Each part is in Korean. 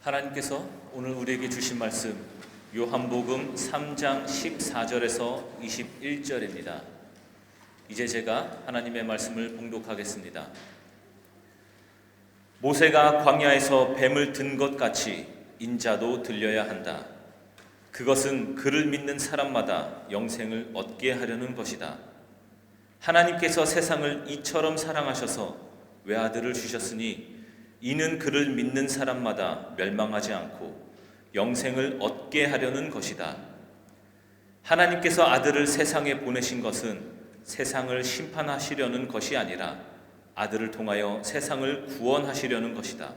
하나님께서 오늘 우리에게 주신 말씀 요한복음 3장 14절에서 21절입니다. 이제 제가 하나님의 말씀을 봉독하겠습니다. 모세가 광야에서 뱀을 든 것 같이 인자도 들려야 한다. 그것은 그를 믿는 사람마다 영생을 얻게 하려는 것이다. 하나님께서 세상을 이처럼 사랑하셔서 외아들을 주셨으니 이는 그를 믿는 사람마다 멸망하지 않고 영생을 얻게 하려는 것이다. 하나님께서 아들을 세상에 보내신 것은 세상을 심판하시려는 것이 아니라 아들을 통하여 세상을 구원하시려는 것이다.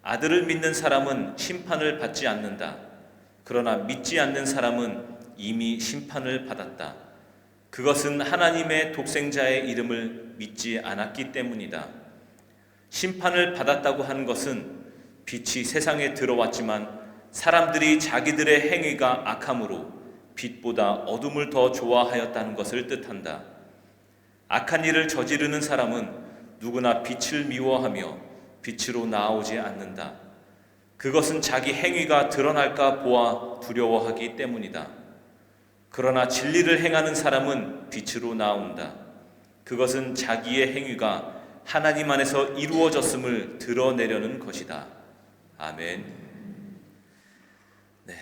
아들을 믿는 사람은 심판을 받지 않는다. 그러나 믿지 않는 사람은 이미 심판을 받았다. 그것은 하나님의 독생자의 이름을 믿지 않았기 때문이다. 심판을 받았다고 하는 것은 빛이 세상에 들어왔지만 사람들이 자기들의 행위가 악함으로 빛보다 어둠을 더 좋아하였다는 것을 뜻한다. 악한 일을 저지르는 사람은 누구나 빛을 미워하며 빛으로 나아오지 않는다. 그것은 자기 행위가 드러날까 보아 두려워하기 때문이다. 그러나 진리를 행하는 사람은 빛으로 나온다. 그것은 자기의 행위가 하나님 안에서 이루어졌음을 드러내려는 것이다. 아멘. 네,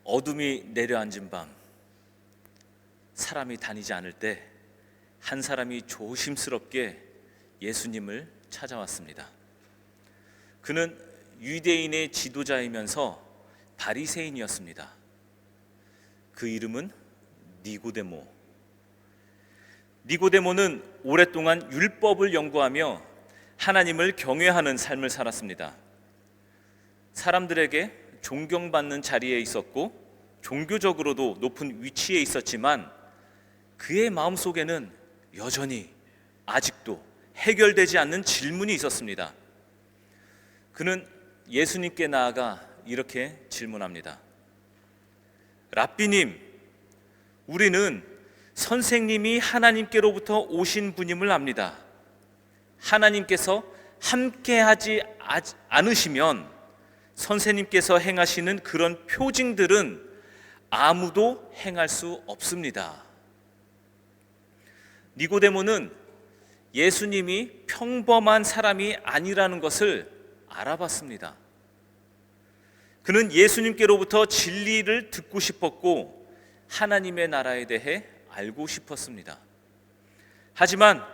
어둠이 내려앉은 밤, 사람이 다니지 않을 때 한 사람이 조심스럽게 예수님을 찾아왔습니다. 그는 유대인의 지도자이면서 바리새인이었습니다. 그 이름은 니고데모. 니고데모는 오랫동안 율법을 연구하며 하나님을 경외하는 삶을 살았습니다. 사람들에게 존경받는 자리에 있었고 종교적으로도 높은 위치에 있었지만 그의 마음속에는 여전히 아직도 해결되지 않는 질문이 있었습니다. 그는 예수님께 나아가 이렇게 질문합니다. 랍비님, 우리는 선생님이 하나님께로부터 오신 분임을 압니다. 하나님께서 함께하지 않으시면 선생님께서 행하시는 그런 표징들은 아무도 행할 수 없습니다. 니고데모는 예수님이 평범한 사람이 아니라는 것을 알아봤습니다. 그는 예수님께로부터 진리를 듣고 싶었고 하나님의 나라에 대해 알고 싶었습니다. 하지만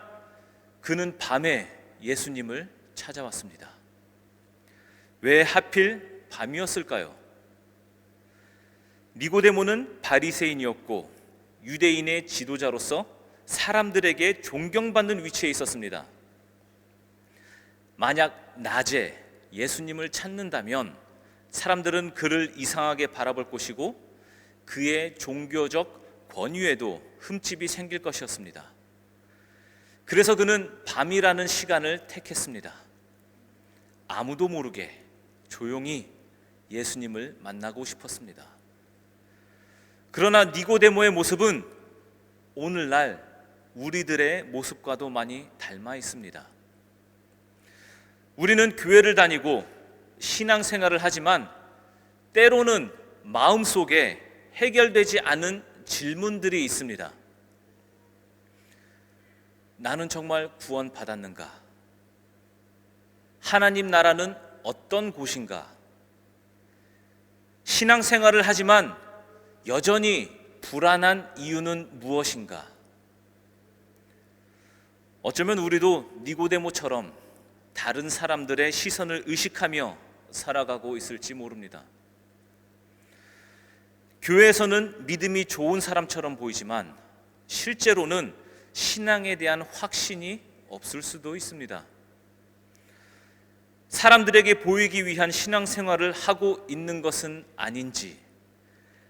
그는 밤에 예수님을 찾아왔습니다. 왜 하필 밤이었을까요? 니고데모는 바리새인이었고 유대인의 지도자로서 사람들에게 존경받는 위치에 있었습니다. 만약 낮에 예수님을 찾는다면 사람들은 그를 이상하게 바라볼 것이고 그의 종교적 권위에도 흠집이 생길 것이었습니다. 그래서 그는 밤이라는 시간을 택했습니다. 아무도 모르게 조용히 예수님을 만나고 싶었습니다. 그러나 니고데모의 모습은 오늘날 우리들의 모습과도 많이 닮아 있습니다. 우리는 교회를 다니고 신앙생활을 하지만 때로는 마음속에 해결되지 않은 질문들이 있습니다. 나는 정말 구원받았는가? 하나님 나라는 어떤 곳인가? 신앙생활을 하지만 여전히 불안한 이유는 무엇인가? 어쩌면 우리도 니고데모처럼 다른 사람들의 시선을 의식하며 살아가고 있을지 모릅니다. 교회에서는 믿음이 좋은 사람처럼 보이지만 실제로는 신앙에 대한 확신이 없을 수도 있습니다. 사람들에게 보이기 위한 신앙생활을 하고 있는 것은 아닌지,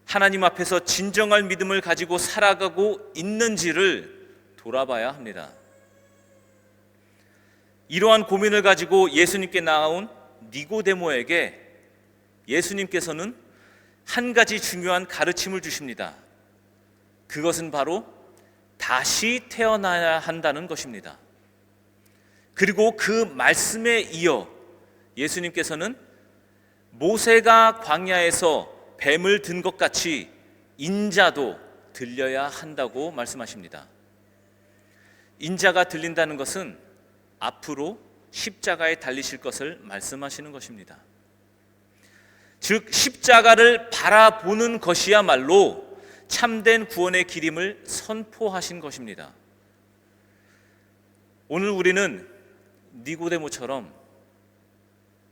하나님 앞에서 진정한 믿음을 가지고 살아가고 있는지를 돌아봐야 합니다. 이러한 고민을 가지고 예수님께 나온 니고데모에게 예수님께서는 한 가지 중요한 가르침을 주십니다. 그것은 바로 다시 태어나야 한다는 것입니다. 그리고 그 말씀에 이어 예수님께서는 모세가 광야에서 뱀을 든 것 같이 인자도 들려야 한다고 말씀하십니다. 인자가 들린다는 것은 앞으로 십자가에 달리실 것을 말씀하시는 것입니다. 즉 십자가를 바라보는 것이야말로 참된 구원의 길임을 선포하신 것입니다. 오늘 우리는 니고데모처럼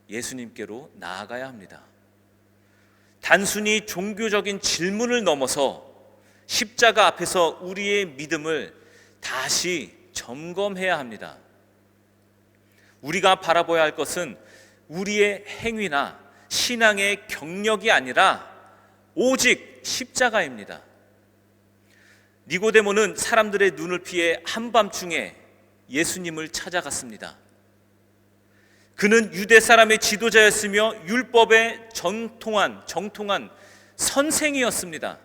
예수님께로 나아가야 합니다. 단순히 종교적인 질문을 넘어서 십자가 앞에서 우리의 믿음을 다시 점검해야 합니다. 우리가 바라봐야 할 것은 우리의 행위나 신앙의 경력이 아니라 오직 십자가입니다. 니고데모는 사람들의 눈을 피해 한밤중에 예수님을 찾아갔습니다. 그는 유대 사람의 지도자였으며 율법의 정통한 선생이었습니다.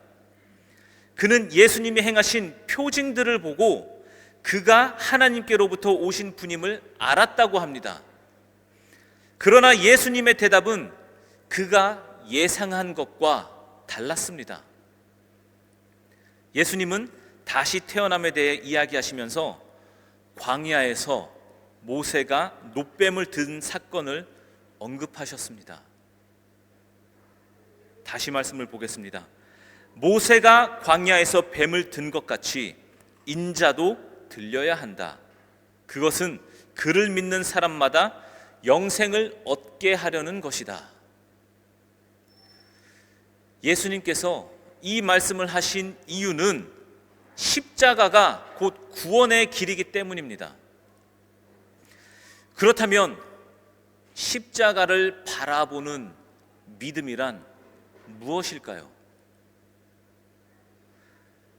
그는 예수님이 행하신 표징들을 보고 그가 하나님께로부터 오신 분임을 알았다고 합니다. 그러나 예수님의 대답은 그가 예상한 것과 달랐습니다. 예수님은 다시 태어남에 대해 이야기하시면서 광야에서 모세가 놋뱀을 든 사건을 언급하셨습니다. 다시 말씀을 보겠습니다. 모세가 광야에서 뱀을 든 것 같이 인자도 들려야 한다. 그것은 그를 믿는 사람마다 영생을 얻게 하려는 것이다. 예수님께서 이 말씀을 하신 이유는 십자가가 곧 구원의 길이기 때문입니다. 그렇다면 십자가를 바라보는 믿음이란 무엇일까요?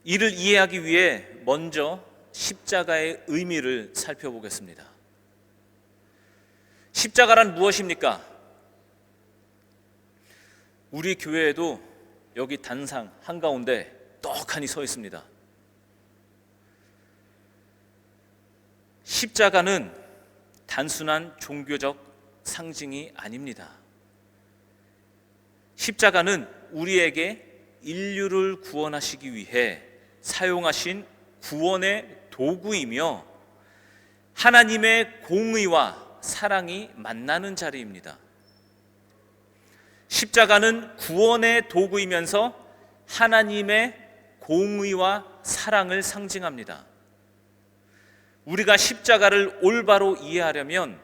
이를 이해하기 위해 먼저 십자가의 의미를 살펴보겠습니다. 십자가란 무엇입니까? 우리 교회에도 여기 단상 한가운데 떡하니 서 있습니다. 십자가는 단순한 종교적 상징이 아닙니다. 십자가는 우리에게 인류를 구원하시기 위해 사용하신 구원의 도구이며 하나님의 공의와 사랑이 만나는 자리입니다. 십자가는 구원의 도구이면서 하나님의 공의와 사랑을 상징합니다. 우리가 십자가를 올바로 이해하려면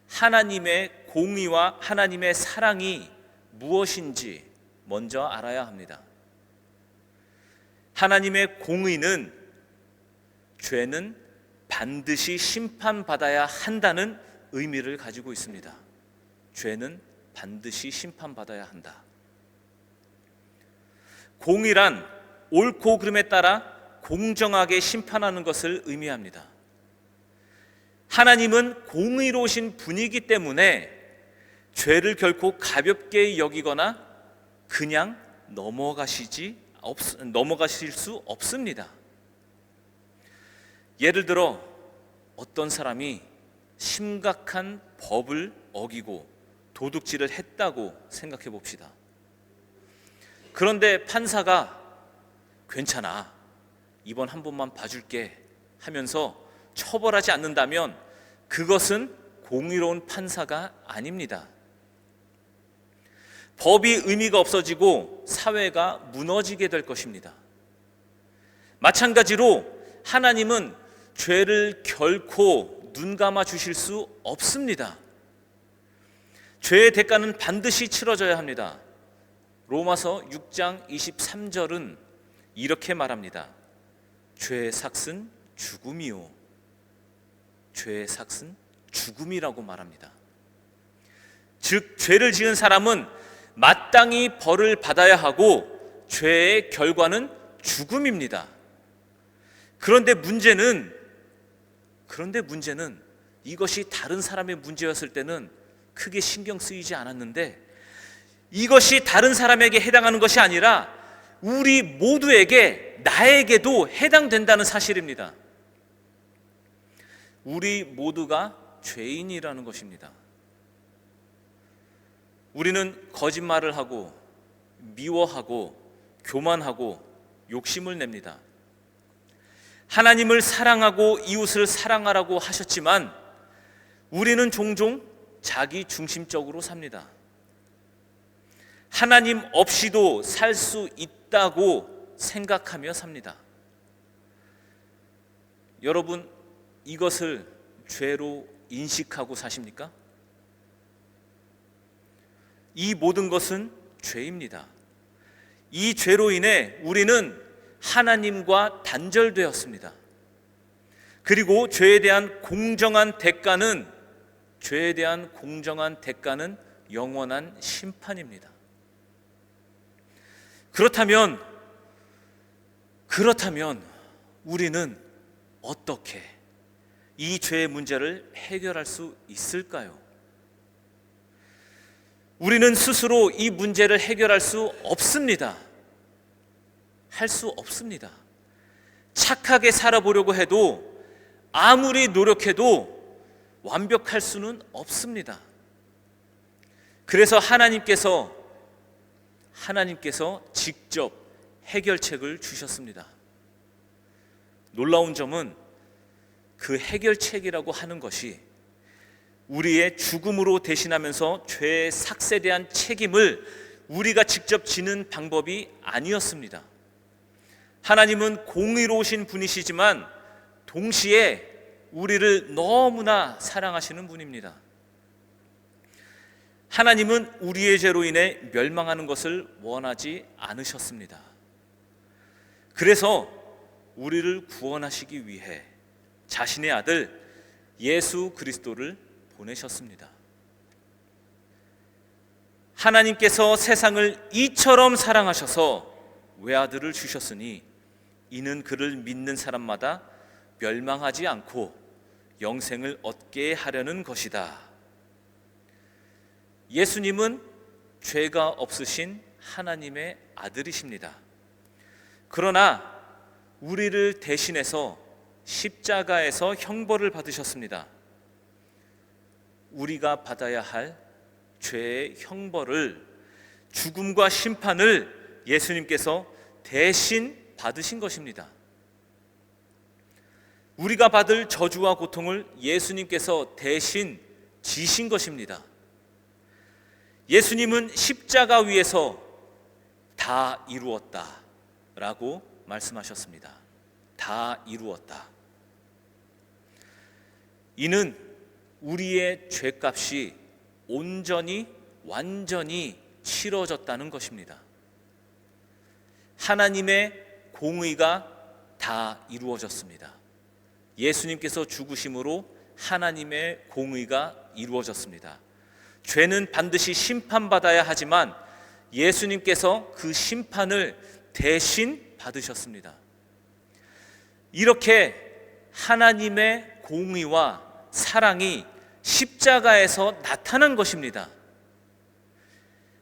하나님의 공의와 하나님의 사랑이 무엇인지 먼저 알아야 합니다. 하나님의 공의는 죄는 반드시 심판받아야 한다는 의미를 가지고 있습니다. 죄는 반드시 심판받아야 한다. 공의란 옳고 그름에 따라 공정하게 심판하는 것을 의미합니다. 하나님은 공의로우신 분이기 때문에 죄를 결코 가볍게 여기거나 그냥 넘어가실 수 없습니다. 예를 들어 어떤 사람이 심각한 법을 어기고 도둑질을 했다고 생각해 봅시다. 그런데 판사가 괜찮아, 이번 한 번만 봐줄게 하면서 처벌하지 않는다면 그것은 공의로운 판사가 아닙니다. 법이 의미가 없어지고 사회가 무너지게 될 것입니다. 마찬가지로 하나님은 죄를 결코 눈 감아 주실 수 없습니다. 죄의 대가는 반드시 치러져야 합니다. 로마서 6장 23절은 이렇게 말합니다. 죄의 삭은 죽음이요. 죄의 삭은 죽음이라고 말합니다. 즉 죄를 지은 사람은 마땅히 벌을 받아야 하고 죄의 결과는 죽음입니다. 그런데 문제는 이것이 다른 사람의 문제였을 때는 크게 신경 쓰이지 않았는데 이것이 다른 사람에게 해당하는 것이 아니라 우리 모두에게, 나에게도 해당된다는 사실입니다. 우리 모두가 죄인이라는 것입니다. 우리는 거짓말을 하고 미워하고 교만하고 욕심을 냅니다. 하나님을 사랑하고 이웃을 사랑하라고 하셨지만 우리는 종종 자기 중심적으로 삽니다. 하나님 없이도 살 수 있다고 생각하며 삽니다. 여러분, 이것을 죄로 인식하고 사십니까? 이 모든 것은 죄입니다. 이 죄로 인해 우리는 하나님과 단절되었습니다. 그리고 죄에 대한 공정한 대가는 영원한 심판입니다. 그렇다면 우리는 어떻게 이 죄의 문제를 해결할 수 있을까요? 우리는 스스로 이 문제를 해결할 수 없습니다. 할 수 없습니다. 착하게 살아보려고 해도 아무리 노력해도 완벽할 수는 없습니다. 그래서 하나님께서 직접 해결책을 주셨습니다. 놀라운 점은 그 해결책이라고 하는 것이 우리의 죽음으로 대신하면서 죄의 삭스에 대한 책임을 우리가 직접 지는 방법이 아니었습니다. 하나님은 공의로우신 분이시지만 동시에 우리를 너무나 사랑하시는 분입니다. 하나님은 우리의 죄로 인해 멸망하는 것을 원하지 않으셨습니다. 그래서 우리를 구원하시기 위해 자신의 아들 예수 그리스도를 보내셨습니다. 하나님께서 세상을 이처럼 사랑하셔서 외아들을 주셨으니 이는 그를 믿는 사람마다 멸망하지 않고 영생을 얻게 하려는 것이다. 예수님은 죄가 없으신 하나님의 아들이십니다. 그러나 우리를 대신해서 십자가에서 형벌을 받으셨습니다. 우리가 받아야 할 죄의 형벌을, 죽음과 심판을 예수님께서 대신 받으신 것입니다. 우리가 받을 저주와 고통을 예수님께서 대신 지신 것입니다. 예수님은 십자가 위에서 다 이루었다 라고 말씀하셨습니다. 다 이루었다. 이는 우리의 죄값이 온전히 완전히 치러졌다는 것입니다. 하나님의 공의가 다 이루어졌습니다. 예수님께서 죽으심으로 하나님의 공의가 이루어졌습니다. 죄는 반드시 심판받아야 하지만 예수님께서 그 심판을 대신 받으셨습니다. 이렇게 하나님의 공의와 사랑이 십자가에서 나타난 것입니다.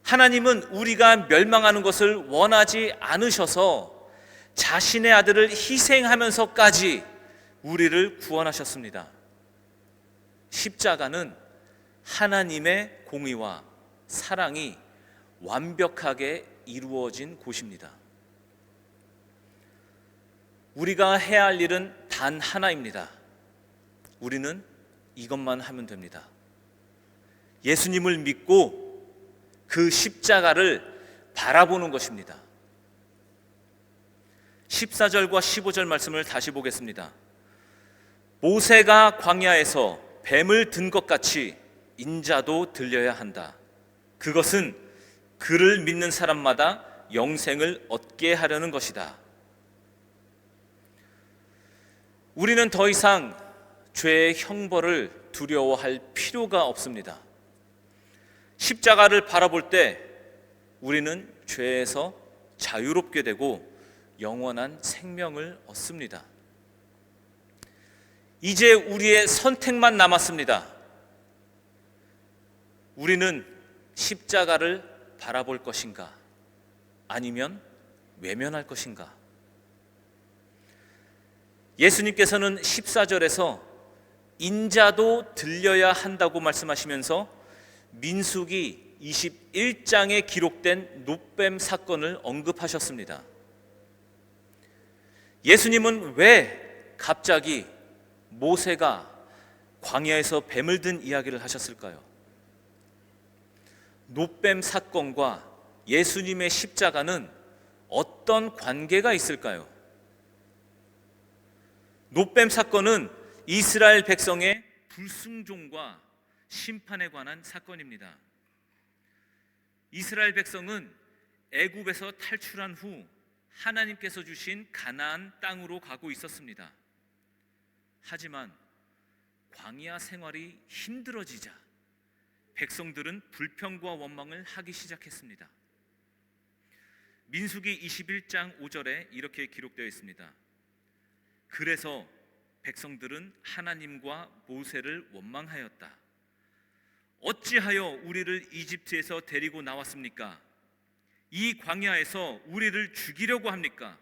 하나님은 우리가 멸망하는 것을 원하지 않으셔서 자신의 아들을 희생하면서까지 우리를 구원하셨습니다. 십자가는 하나님의 공의와 사랑이 완벽하게 이루어진 곳입니다. 우리가 해야 할 일은 단 하나입니다. 우리는 이것만 하면 됩니다. 예수님을 믿고 그 십자가를 바라보는 것입니다. 14절과 15절 말씀을 다시 보겠습니다. 모세가 광야에서 뱀을 든 것 같이 인자도 들려야 한다. 그것은 그를 믿는 사람마다 영생을 얻게 하려는 것이다. 우리는 더 이상 죄의 형벌을 두려워할 필요가 없습니다. 십자가를 바라볼 때 우리는 죄에서 자유롭게 되고 영원한 생명을 얻습니다. 이제 우리의 선택만 남았습니다. 우리는 십자가를 바라볼 것인가? 아니면 외면할 것인가? 예수님께서는 14절에서 인자도 들려야 한다고 말씀하시면서 민수기 21장에 기록된 놋뱀 사건을 언급하셨습니다. 예수님은 왜 갑자기 모세가 광야에서 뱀을 든 이야기를 하셨을까요? 놋뱀 사건과 예수님의 십자가는 어떤 관계가 있을까요? 놋뱀 사건은 이스라엘 백성의 불순종과 심판에 관한 사건입니다. 이스라엘 백성은 애굽에서 탈출한 후 하나님께서 주신 가나안 땅으로 가고 있었습니다. 하지만 광야 생활이 힘들어지자 백성들은 불평과 원망을 하기 시작했습니다. 민수기 21장 5절에 이렇게 기록되어 있습니다. 그래서 백성들은 하나님과 모세를 원망하였다. 어찌하여 우리를 이집트에서 데리고 나왔습니까? 이 광야에서 우리를 죽이려고 합니까?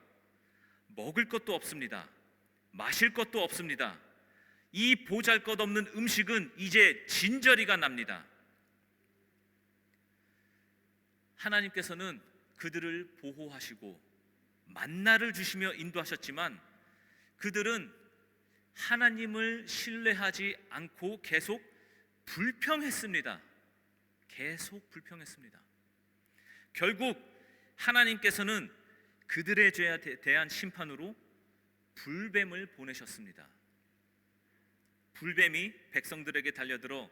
먹을 것도 없습니다. 마실 것도 없습니다. 이 보잘것없는 음식은 이제 진저리가 납니다. 하나님께서는 그들을 보호하시고 만나를 주시며 인도하셨지만 그들은 하나님을 신뢰하지 않고 계속 불평했습니다. 계속 불평했습니다. 결국 하나님께서는 그들의 죄에 대한 심판으로 불뱀을 보내셨습니다. 불뱀이 백성들에게 달려들어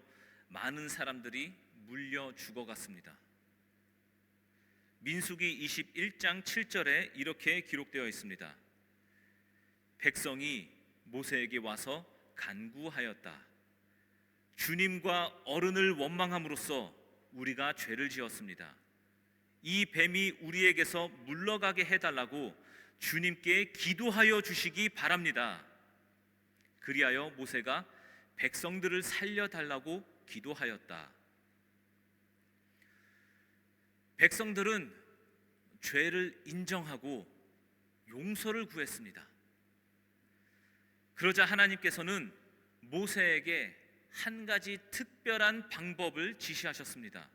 많은 사람들이 물려 죽어갔습니다. 민수기 21장 7절에 이렇게 기록되어 있습니다. 백성이 모세에게 와서 간구하였다. 주님과 어른을 원망함으로써 우리가 죄를 지었습니다. 이 뱀이 우리에게서 물러가게 해달라고 주님께 기도하여 주시기 바랍니다. 그리하여 모세가 백성들을 살려달라고 기도하였다. 백성들은 죄를 인정하고 용서를 구했습니다. 그러자 하나님께서는 모세에게 한 가지 특별한 방법을 지시하셨습니다.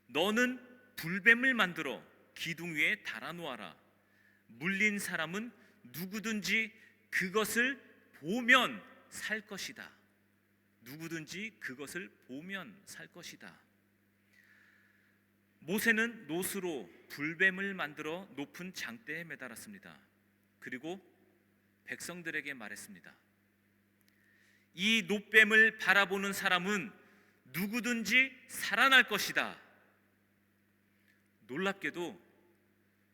너는 불뱀을 만들어 기둥 위에 달아놓아라. 물린 사람은 누구든지 그것을 보면 살 것이다. 누구든지 그것을 보면 살 것이다. 모세는 놋으로 불뱀을 만들어 높은 장대에 매달았습니다. 그리고 백성들에게 말했습니다. 이 놋뱀을 바라보는 사람은 누구든지 살아날 것이다. 놀랍게도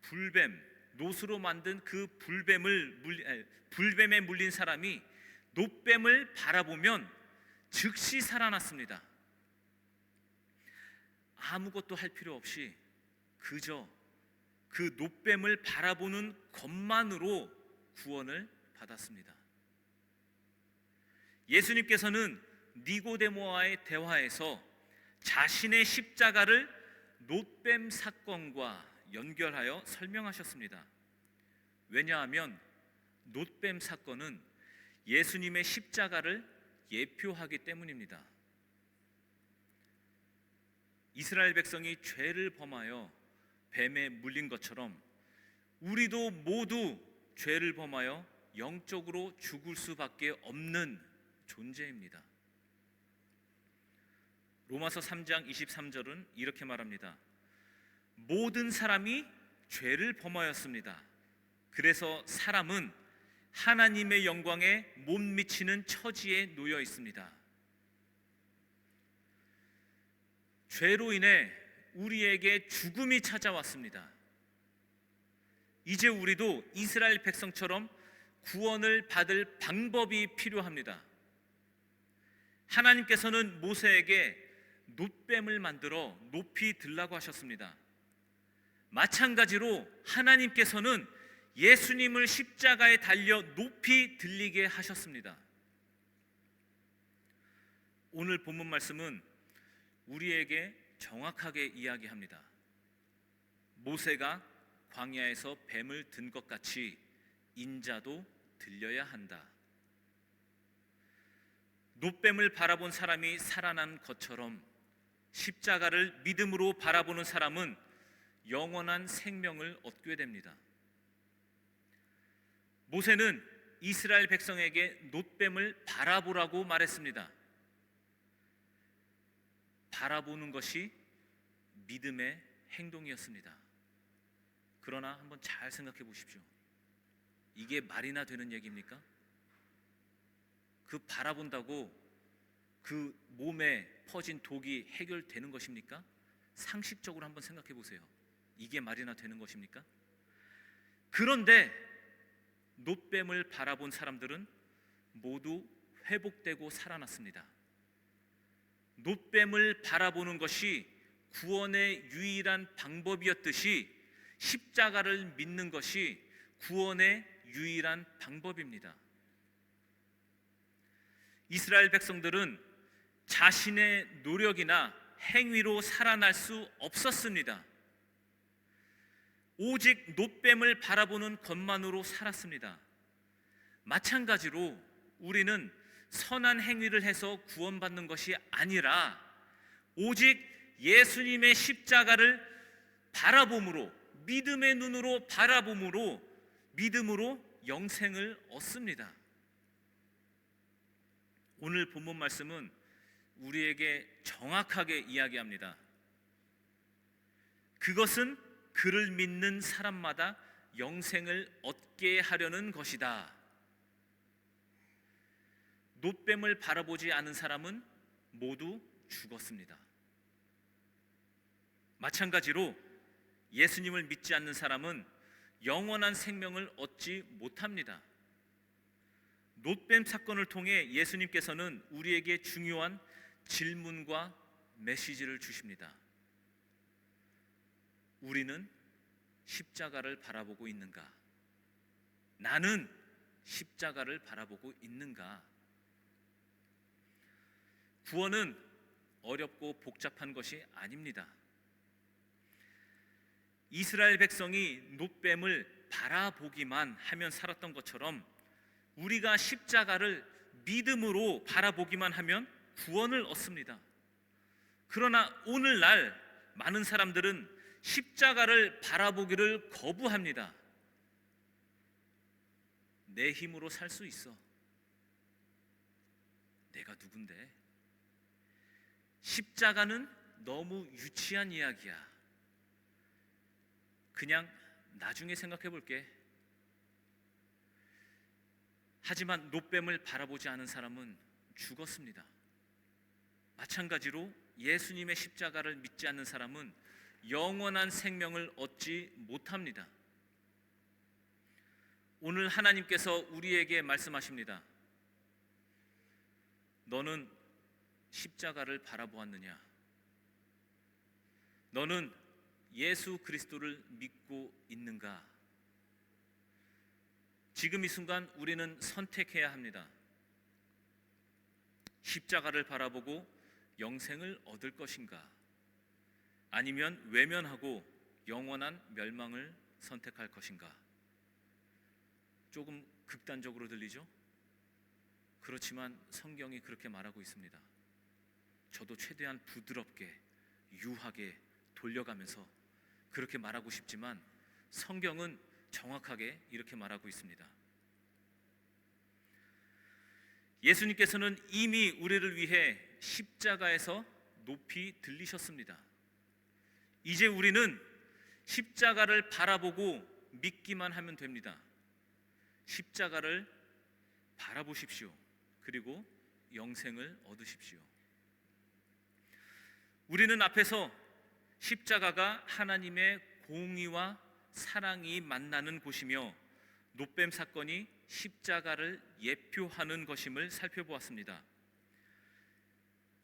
불뱀, 놋으로 만든 그 불뱀에 물린 사람이 놋뱀을 바라보면 즉시 살아났습니다. 아무것도 할 필요 없이 그저 그 놋뱀을 바라보는 것만으로 구원을 받았습니다. 예수님께서는 니고데모와의 대화에서 자신의 십자가를 놋뱀 사건과 연결하여 설명하셨습니다. 왜냐하면 놋뱀 사건은 예수님의 십자가를 예표하기 때문입니다. 이스라엘 백성이 죄를 범하여 뱀에 물린 것처럼 우리도 모두 죄를 범하여 영적으로 죽을 수밖에 없는 존재입니다. 로마서 3장 23절은 이렇게 말합니다. 모든 사람이 죄를 범하였습니다. 그래서 사람은 하나님의 영광에 못 미치는 처지에 놓여 있습니다. 죄로 인해 우리에게 죽음이 찾아왔습니다. 이제 우리도 이스라엘 백성처럼 구원을 받을 방법이 필요합니다. 하나님께서는 모세에게 놋뱀을 만들어 높이 들라고 하셨습니다. 마찬가지로 하나님께서는 예수님을 십자가에 달려 높이 들리게 하셨습니다. 오늘 본문 말씀은 우리에게 정확하게 이야기합니다. 모세가 광야에서 뱀을 든 것 같이 인자도 들려야 한다. 놋뱀을 바라본 사람이 살아난 것처럼 십자가를 믿음으로 바라보는 사람은 영원한 생명을 얻게 됩니다. 모세는 이스라엘 백성에게 놋뱀을 바라보라고 말했습니다. 바라보는 것이 믿음의 행동이었습니다. 그러나 한번 잘 생각해 보십시오. 이게 말이나 되는 얘기입니까? 그 바라본다고 그 몸에 퍼진 독이 해결되는 것입니까? 상식적으로 한번 생각해 보세요. 이게 말이나 되는 것입니까? 그런데 놋뱀을 바라본 사람들은 모두 회복되고 살아났습니다. 놋뱀을 바라보는 것이 구원의 유일한 방법이었듯이 십자가를 믿는 것이 구원의 유일한 방법입니다. 이스라엘 백성들은 자신의 노력이나 행위로 살아날 수 없었습니다. 오직 놋뱀을 바라보는 것만으로 살았습니다. 마찬가지로 우리는 선한 행위를 해서 구원받는 것이 아니라 오직 예수님의 십자가를 바라봄으로, 믿음의 눈으로 바라봄으로, 믿음으로 영생을 얻습니다. 오늘 본문 말씀은 우리에게 정확하게 이야기합니다. 그것은 그를 믿는 사람마다 영생을 얻게 하려는 것이다. 놋뱀을 바라보지 않은 사람은 모두 죽었습니다. 마찬가지로 예수님을 믿지 않는 사람은 영원한 생명을 얻지 못합니다. 놋뱀 사건을 통해 예수님께서는 우리에게 중요한 질문과 메시지를 주십니다. 우리는 십자가를 바라보고 있는가? 나는 십자가를 바라보고 있는가? 구원은 어렵고 복잡한 것이 아닙니다. 이스라엘 백성이 놋뱀을 바라보기만 하면 살았던 것처럼 우리가 십자가를 믿음으로 바라보기만 하면 구원을 얻습니다. 그러나 오늘날 많은 사람들은 십자가를 바라보기를 거부합니다. 내 힘으로 살 수 있어. 내가 누군데? 십자가는 너무 유치한 이야기야. 그냥 나중에 생각해 볼게. 하지만 놋뱀을 바라보지 않은 사람은 죽었습니다. 마찬가지로 예수님의 십자가를 믿지 않는 사람은 영원한 생명을 얻지 못합니다. 오늘 하나님께서 우리에게 말씀하십니다. 너는 십자가를 바라보았느냐? 너는 예수 그리스도를 믿고 있는가? 지금 이 순간 우리는 선택해야 합니다. 십자가를 바라보고 영생을 얻을 것인가? 아니면 외면하고 영원한 멸망을 선택할 것인가? 조금 극단적으로 들리죠? 그렇지만 성경이 그렇게 말하고 있습니다. 저도 최대한 부드럽게, 유하게 돌려가면서 그렇게 말하고 싶지만 성경은 정확하게 이렇게 말하고 있습니다. 예수님께서는 이미 우리를 위해 십자가에서 높이 들리셨습니다. 이제 우리는 십자가를 바라보고 믿기만 하면 됩니다. 십자가를 바라보십시오. 그리고 영생을 얻으십시오. 우리는 앞에서 십자가가 하나님의 공의와 사랑이 만나는 곳이며 놋뱀 사건이 십자가를 예표하는 것임을 살펴보았습니다.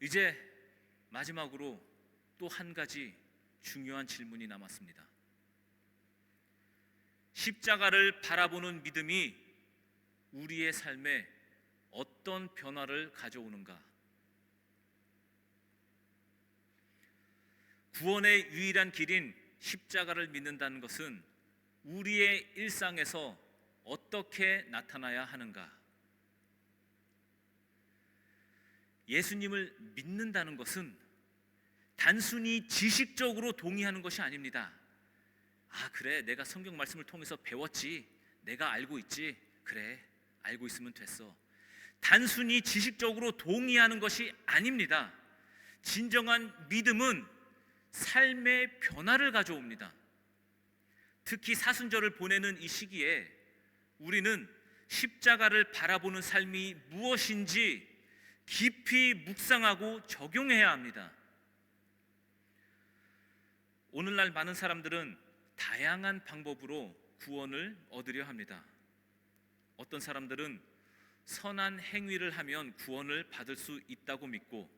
이제 마지막으로 또 한 가지 중요한 질문이 남았습니다. 십자가를 바라보는 믿음이 우리의 삶에 어떤 변화를 가져오는가? 구원의 유일한 길인 십자가를 믿는다는 것은 우리의 일상에서 어떻게 나타나야 하는가? 예수님을 믿는다는 것은 단순히 지식적으로 동의하는 것이 아닙니다. 아, 그래, 내가 성경 말씀을 통해서 배웠지, 내가 알고 있지, 그래, 알고 있으면 됐어. 단순히 지식적으로 동의하는 것이 아닙니다. 진정한 믿음은 삶의 변화를 가져옵니다. 특히 사순절을 보내는 이 시기에 우리는 십자가를 바라보는 삶이 무엇인지 깊이 묵상하고 적용해야 합니다. 오늘날 많은 사람들은 다양한 방법으로 구원을 얻으려 합니다. 어떤 사람들은 선한 행위를 하면 구원을 받을 수 있다고 믿고,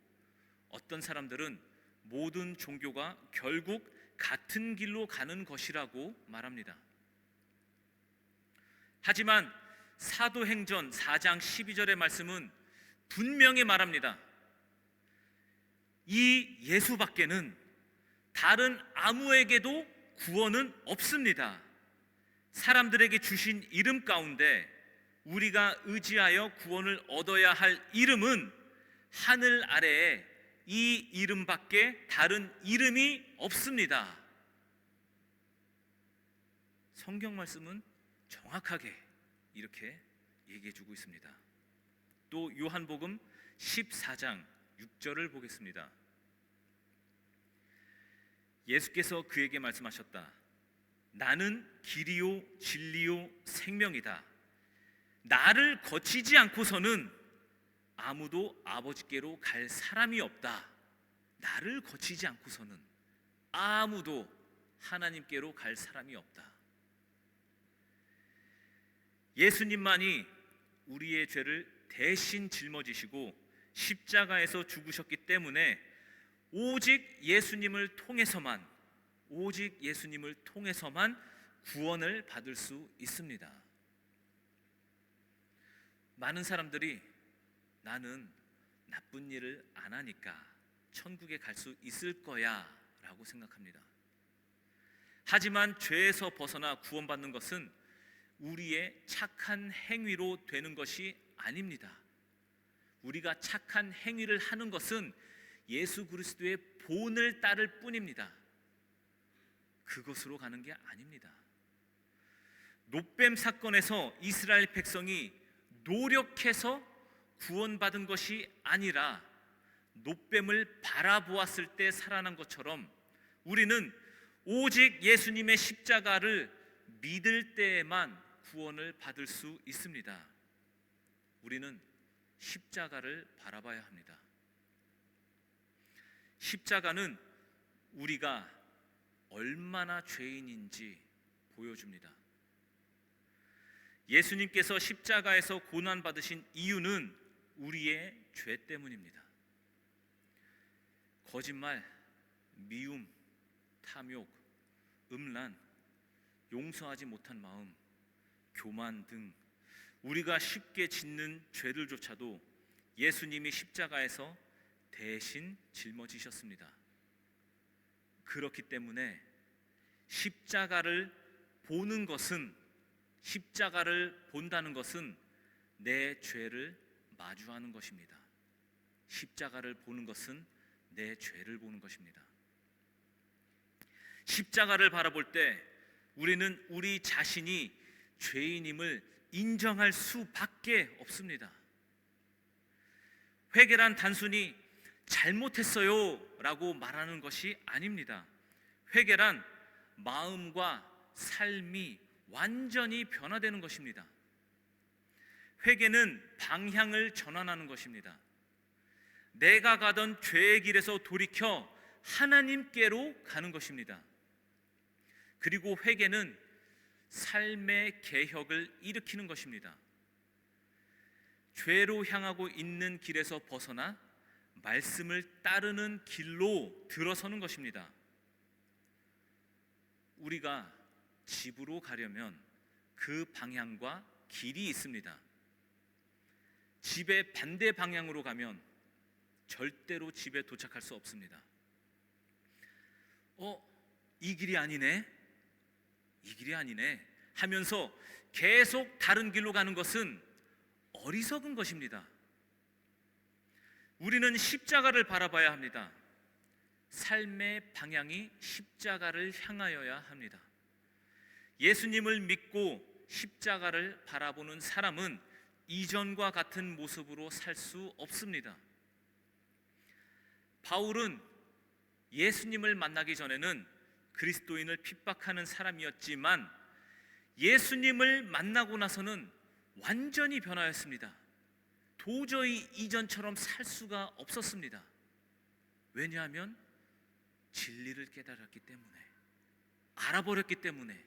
어떤 사람들은 모든 종교가 결국 같은 길로 가는 것이라고 말합니다. 하지만 사도행전 4장 12절의 말씀은 분명히 말합니다. 이 예수밖에는 다른 아무에게도 구원은 없습니다. 사람들에게 주신 이름 가운데 우리가 의지하여 구원을 얻어야 할 이름은 하늘 아래에 이 이름밖에 다른 이름이 없습니다. 성경 말씀은 정확하게 이렇게 얘기해 주고 있습니다. 또 요한복음 14장 6절을 보겠습니다. 예수께서 그에게 말씀하셨다. 나는 길이요 진리요 생명이다. 나를 거치지 않고서는 아무도 아버지께로 갈 사람이 없다. 나를 거치지 않고서는 아무도 하나님께로 갈 사람이 없다. 예수님만이 우리의 죄를 대신 짊어지시고 십자가에서 죽으셨기 때문에 오직 예수님을 통해서만 구원을 받을 수 있습니다. 많은 사람들이 나는 나쁜 일을 안 하니까 천국에 갈 수 있을 거야 라고 생각합니다. 하지만 죄에서 벗어나 구원받는 것은 우리의 착한 행위로 되는 것이 아닙니다. 우리가 착한 행위를 하는 것은 예수 그리스도의 본을 따를 뿐입니다. 그것으로 가는 게 아닙니다. 놋뱀 사건에서 이스라엘 백성이 노력해서 구원받은 것이 아니라 놋뱀을 바라보았을 때 살아난 것처럼 우리는 오직 예수님의 십자가를 믿을 때에만 구원을 받을 수 있습니다. 우리는 십자가를 바라봐야 합니다. 십자가는 우리가 얼마나 죄인인지 보여줍니다. 예수님께서 십자가에서 고난받으신 이유는 우리의 죄 때문입니다. 거짓말, 미움, 탐욕, 음란, 용서하지 못한 마음, 교만 등 우리가 쉽게 짓는 죄들조차도 예수님이 십자가에서 대신 짊어지셨습니다. 그렇기 때문에 십자가를 본다는 것은 내 죄를 마주하는 것입니다. 십자가를 보는 것은 내 죄를 보는 것입니다. 십자가를 바라볼 때 우리는 우리 자신이 죄인임을 인정할 수밖에 없습니다. 회개란 단순히 잘못했어요 라고 말하는 것이 아닙니다. 회개란 마음과 삶이 완전히 변화되는 것입니다. 회개는 방향을 전환하는 것입니다. 내가 가던 죄의 길에서 돌이켜 하나님께로 가는 것입니다. 그리고 회개는 삶의 개혁을 일으키는 것입니다. 죄로 향하고 있는 길에서 벗어나 말씀을 따르는 길로 들어서는 것입니다. 우리가 집으로 가려면 그 방향과 길이 있습니다. 집의 반대 방향으로 가면 절대로 집에 도착할 수 없습니다. 이 길이 아니네 하면서 계속 다른 길로 가는 것은 어리석은 것입니다. 우리는 십자가를 바라봐야 합니다. 삶의 방향이 십자가를 향하여야 합니다. 예수님을 믿고 십자가를 바라보는 사람은 이전과 같은 모습으로 살 수 없습니다. 바울은 예수님을 만나기 전에는 그리스도인을 핍박하는 사람이었지만 예수님을 만나고 나서는 완전히 변하였습니다. 도저히 이전처럼 살 수가 없었습니다. 왜냐하면 진리를 깨달았기 때문에, 알아버렸기 때문에,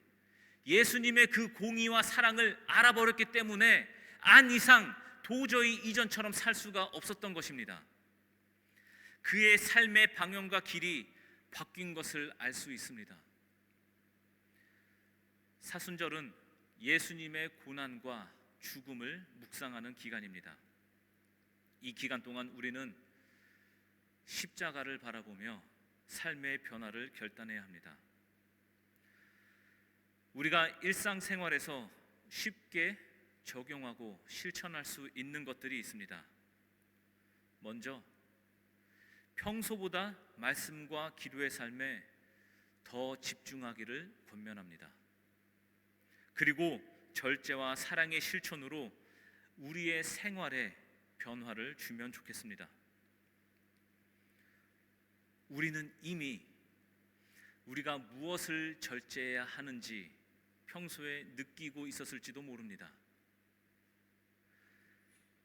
예수님의 그 공의와 사랑을 알아버렸기 때문에 안 이상 도저히 이전처럼 살 수가 없었던 것입니다. 그의 삶의 방향과 길이 바뀐 것을 알 수 있습니다. 사순절은 예수님의 고난과 죽음을 묵상하는 기간입니다. 이 기간 동안 우리는 십자가를 바라보며 삶의 변화를 결단해야 합니다. 우리가 일상생활에서 쉽게 적용하고 실천할 수 있는 것들이 있습니다. 먼저 평소보다 말씀과 기도의 삶에 더 집중하기를 권면합니다. 그리고 절제와 사랑의 실천으로 우리의 생활에 변화를 주면 좋겠습니다. 우리는 이미 우리가 무엇을 절제해야 하는지 평소에 느끼고 있었을지도 모릅니다.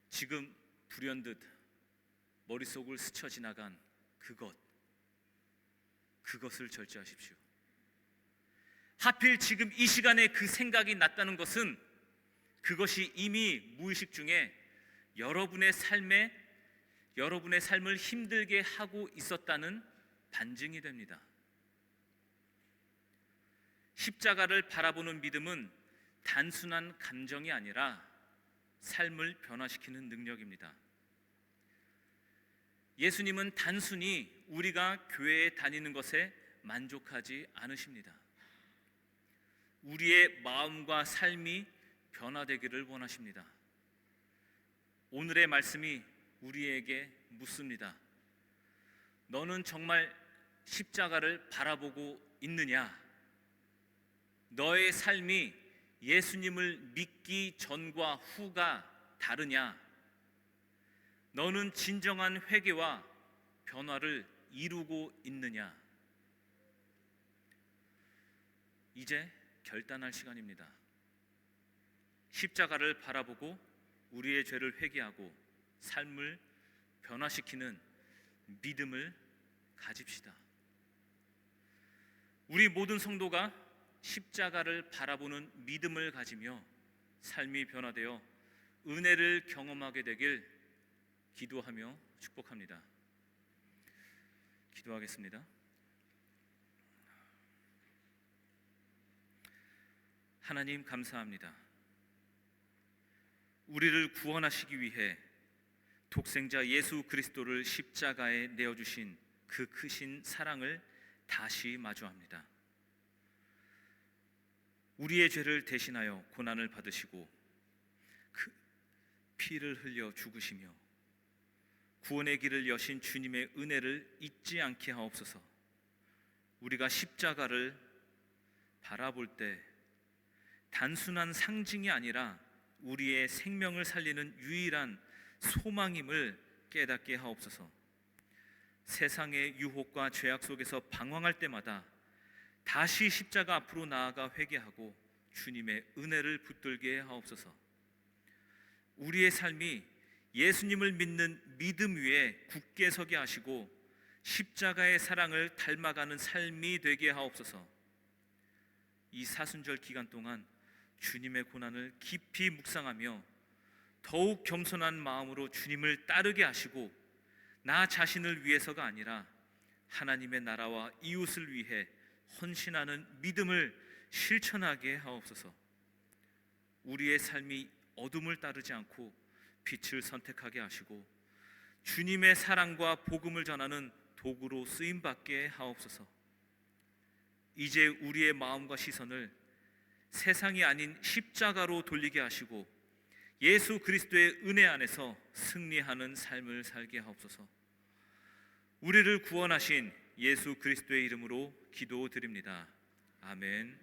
지금 불현듯 머릿속을 스쳐 지나간 그것을 절제하십시오. 하필 지금 이 시간에 그 생각이 났다는 것은 그것이 이미 무의식 중에 여러분의 삶을 힘들게 하고 있었다는 반증이 됩니다. 십자가를 바라보는 믿음은 단순한 감정이 아니라 삶을 변화시키는 능력입니다. 예수님은 단순히 우리가 교회에 다니는 것에 만족하지 않으십니다. 우리의 마음과 삶이 변화되기를 원하십니다. 오늘의 말씀이 우리에게 묻습니다. 너는 정말 십자가를 바라보고 있느냐? 너의 삶이 예수님을 믿기 전과 후가 다르냐? 너는 진정한 회개와 변화를 이루고 있느냐? 이제 결단할 시간입니다. 십자가를 바라보고 우리의 죄를 회개하고 삶을 변화시키는 믿음을 가집시다. 우리 모든 성도가 십자가를 바라보는 믿음을 가지며 삶이 변화되어 은혜를 경험하게 되길 기도하며 축복합니다. 기도하겠습니다. 하나님 감사합니다. 우리를 구원하시기 위해 독생자 예수 그리스도를 십자가에 내어주신 그 크신 사랑을 다시 마주합니다. 우리의 죄를 대신하여 고난을 받으시고 그 피를 흘려 죽으시며 구원의 길을 여신 주님의 은혜를 잊지 않게 하옵소서. 우리가 십자가를 바라볼 때 단순한 상징이 아니라 우리의 생명을 살리는 유일한 소망임을 깨닫게 하옵소서. 세상의 유혹과 죄악 속에서 방황할 때마다 다시 십자가 앞으로 나아가 회개하고 주님의 은혜를 붙들게 하옵소서. 우리의 삶이 예수님을 믿는 믿음 위에 굳게 서게 하시고 십자가의 사랑을 닮아가는 삶이 되게 하옵소서. 이 사순절 기간 동안 주님의 고난을 깊이 묵상하며 더욱 겸손한 마음으로 주님을 따르게 하시고 나 자신을 위해서가 아니라 하나님의 나라와 이웃을 위해 헌신하는 믿음을 실천하게 하옵소서. 우리의 삶이 어둠을 따르지 않고 빛을 선택하게 하시고 주님의 사랑과 복음을 전하는 도구로 쓰임받게 하옵소서. 이제 우리의 마음과 시선을 세상이 아닌 십자가로 돌리게 하시고 예수 그리스도의 은혜 안에서 승리하는 삶을 살게 하옵소서. 우리를 구원하신 예수 그리스도의 이름으로 기도드립니다. 아멘.